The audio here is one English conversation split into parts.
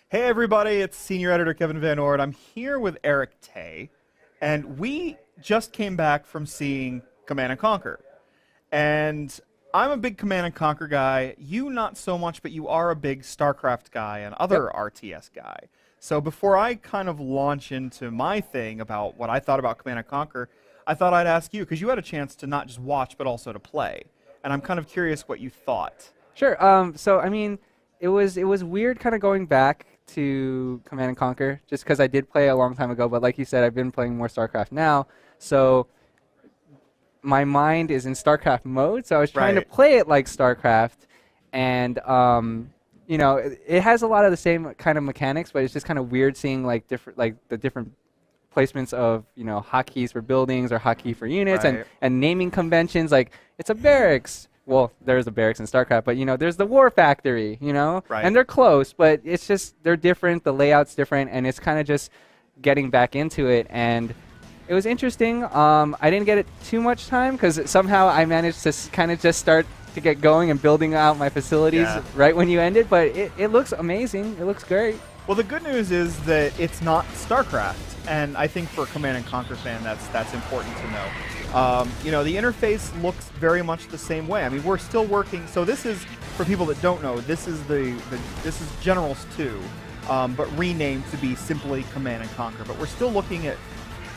Hey everybody, it's senior editor Kevin Van Ord. I'm here with Eric Tay, and we just came back from seeing Command and Conquer. And I'm a big Command and Conquer guy. You not so much, but you are a big StarCraft guy and Yep. other RTS guy. So before I kind of launch into my thing about what I thought about Command and Conquer, I thought I'd ask you because you had a chance to not just watch but also to play. And I'm kind of curious what you thought. Sure. So I mean, it was weird kind of going back to Command and Conquer just because I did play a long time ago. But like you said, I've been playing more StarCraft now, so my mind is in StarCraft mode. So I was trying to Right. play it like StarCraft, and it has a lot of the same kind of mechanics, but it's just kind of weird seeing like the different placements of hotkeys for buildings or hotkey for units and Right. and naming conventions. Like it's a barracks. Well, there's a barracks in StarCraft, but there's the war factory. Right. And they're close, but it's just they're different. The layout's different, and it's kind of just getting back into it. And it was interesting. I didn't get it too much time because somehow I managed to kind of just start to get going and building out my facilities Yeah. right when you ended. But it looks amazing. It looks great. Well, the good news is that it's not StarCraft, and I think for a Command and Conquer fan, that's important to know. The interface looks very much the same way. I mean, we're still working. So this is for people that don't know. This is this is Generals 2, but renamed to be simply Command and Conquer. But we're still looking at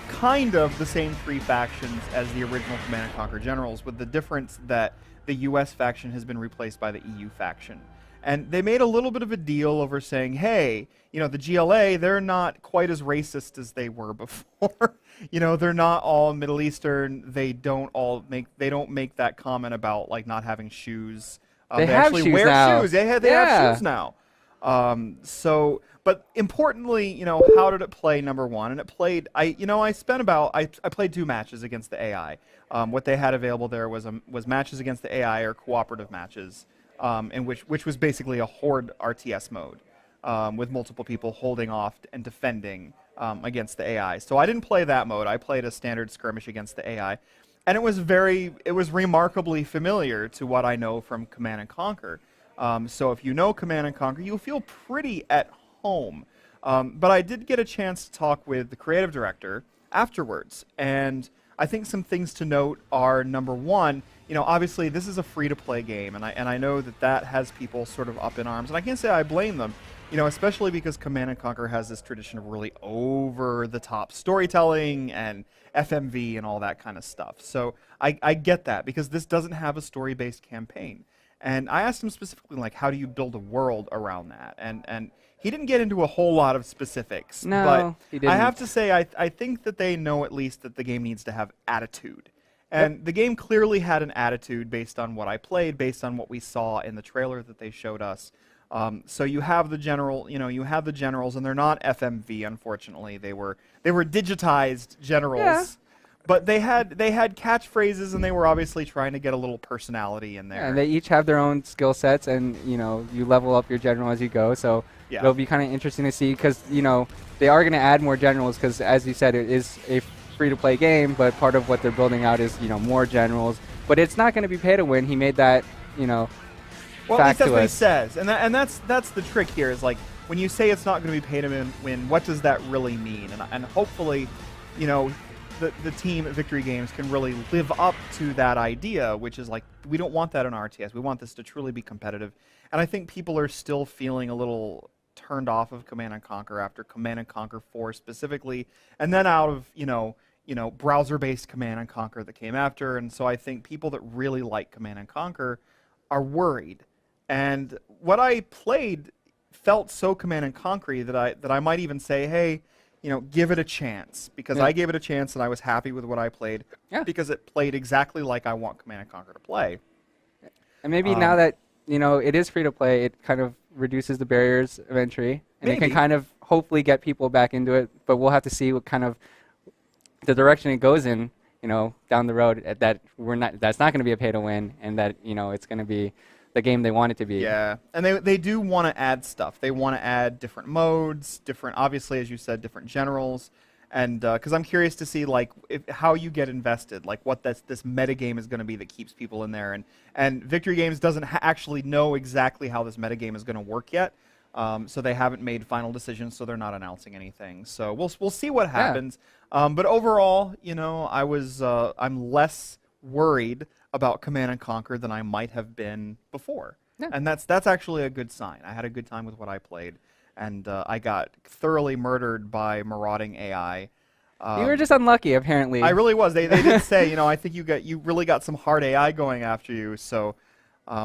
kind of the same three factions as the original Command and Conquer Generals, with the difference that the U.S. faction has been replaced by the EU faction. And they made a little bit of a deal over saying, hey, the GLA, they're not quite as racist as they were before. They're not all Middle Eastern. They don't make that comment about like not having shoes. They have actually shoes wear now. shoes. They have Yeah. shoes now. But importantly, how did it play? Number one, and it played. I played two matches against the AI. What they had available there was matches against the AI or cooperative matches, in which was basically a horde RTS mode, with multiple people holding off and defending against the AI. So I didn't play that mode. I played a standard skirmish against the AI, and it was remarkably familiar to what I know from Command and Conquer. So if you know Command and Conquer, you'll feel pretty at home. But I did get a chance to talk with the creative director afterwards, and I think some things to note are, number one, obviously this is a free-to-play game, and I know that has people sort of up in arms, and I can't say I blame them, especially because Command and Conquer has this tradition of really over-the-top storytelling and FMV and all that kind of stuff. So I get that, because this doesn't have a story-based campaign. And I asked him specifically, like, how do you build a world around that? And he didn't get into a whole lot of specifics. No, but he didn't. I have to say, I think that they know at least that the game needs to have attitude. And the game clearly had an attitude based on what I played, based on what we saw in the trailer that they showed us. So you have the generals, and they're not FMV, unfortunately. They were digitized generals. Yeah. But they had catchphrases, and they were obviously trying to get a little personality in there. Yeah, and they each have their own skill sets, and you level up your general as you go. So Yeah. it'll be kind of interesting to see because they are going to add more generals because, as you said, it is a free-to-play game. But part of what they're building out is more generals. But it's not going to be pay to win. He made that Well, at least fact that's to what he us. says, and that's the trick here. Is like when you say it's not going to be pay to win, what does that really mean? And hopefully, the team at Victory Games can really live up to that idea, which is like we don't want that in RTS. We want this to truly be competitive, and I think people are still feeling a little turned off of Command and Conquer after Command and Conquer 4 specifically, and then out of browser-based Command and Conquer that came after, and so I think people that really like Command and Conquer are worried. And what I played felt so Command and Conquer that I might even say, hey, give it a chance, because Yeah. I gave it a chance and I was happy with what I played, Yeah. because it played exactly like I want Command and Conquer to play. And maybe now that it is free to play, it kind of reduces the barriers of entry, and it can Maybe. kind of hopefully get people back into it. But we'll have to see what kind of the direction it goes in, down the road. That's not going to be a pay to win, and that it's going to be the game they want it to be. Yeah, and they do want to add stuff. They want to add different modes, obviously, as you said, different generals. And because I'm curious to see like how you get invested, like what this meta game is going to be that keeps people in there. And Victory Games doesn't actually know exactly how this meta game is going to work yet. So they haven't made final decisions, so they're not announcing anything. So we'll see what happens. But overall, I'm less worried about Command and Conquer than I might have been before. Yeah. And that's actually a good sign. I had a good time with what I played, and I got thoroughly murdered by marauding AI. You were just unlucky, apparently. I really was. They did say, I think you really got some hard AI going after you. So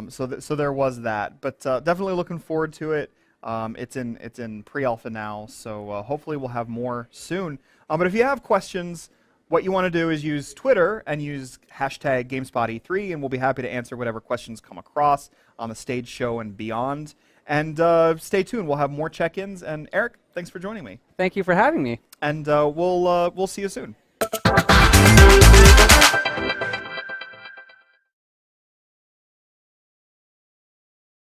so there was that. But definitely looking forward to it. It's in pre-alpha now, so hopefully we'll have more soon. But if you have questions, what you want to do is use Twitter and use hashtag GameSpotE3, and we'll be happy to answer whatever questions come across on the stage show and beyond. And stay tuned. We'll have more check-ins. And Eric, thanks for joining me. Thank you for having me. And we'll see you soon.